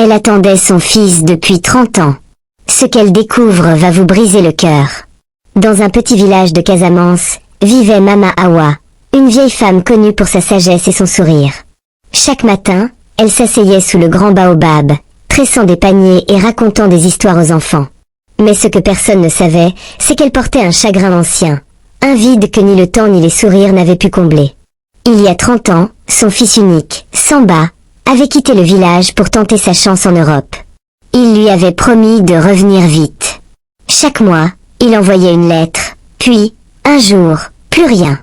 Elle attendait son fils depuis 30 ans. Ce qu'elle découvre va vous briser le cœur. Dans un petit village de Casamance, vivait Mama Awa, une vieille femme connue pour sa sagesse et son sourire. Chaque matin, elle s'asseyait sous le grand baobab, tressant des paniers et racontant des histoires aux enfants. Mais ce que personne ne savait, c'est qu'elle portait un chagrin ancien, un vide que ni le temps ni les sourires n'avaient pu combler. Il y a 30 ans, son fils unique, Samba, avait quitté le village pour tenter sa chance en Europe. Il lui avait promis de revenir vite. Chaque mois, il envoyait une lettre, puis, un jour, plus rien.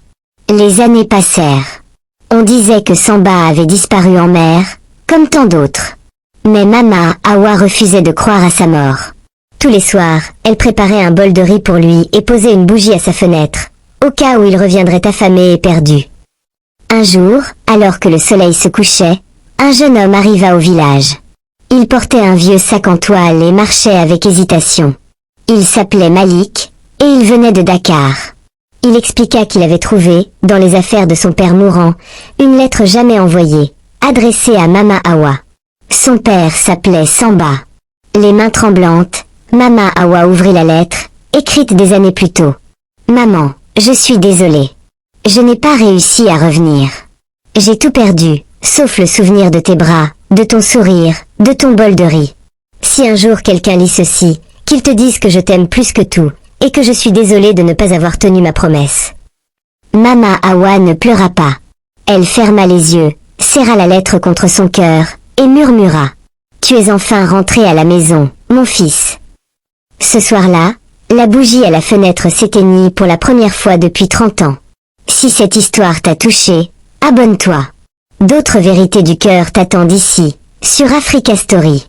Les années passèrent. On disait que Samba avait disparu en mer, comme tant d'autres. Mais Mama Awa refusait de croire à sa mort. Tous les soirs, elle préparait un bol de riz pour lui et posait une bougie à sa fenêtre, au cas où il reviendrait affamé et perdu. Un jour, alors que le soleil se couchait, un jeune homme arriva au village. Il portait un vieux sac en toile et marchait avec hésitation. Il s'appelait Malik, et il venait de Dakar. Il expliqua qu'il avait trouvé, dans les affaires de son père mourant, une lettre jamais envoyée, adressée à Mama Awa. Son père s'appelait Samba. Les mains tremblantes, Mama Awa ouvrit la lettre, écrite des années plus tôt. « Maman, je suis désolée. Je n'ai pas réussi à revenir. J'ai tout perdu, sauf le souvenir de tes bras, de ton sourire, de ton bol de riz. Si un jour quelqu'un lit ceci, qu'il te dise que je t'aime plus que tout, et que je suis désolée de ne pas avoir tenu ma promesse. » Mama Awa ne pleura pas. Elle ferma les yeux, serra la lettre contre son cœur, et murmura. « Tu es enfin rentré à la maison, mon fils. » Ce soir-là, la bougie à la fenêtre s'éteignit pour la première fois depuis 30 ans. Si cette histoire t'a touché, abonne-toi. D'autres vérités du cœur t'attendent ici, sur Africa Story.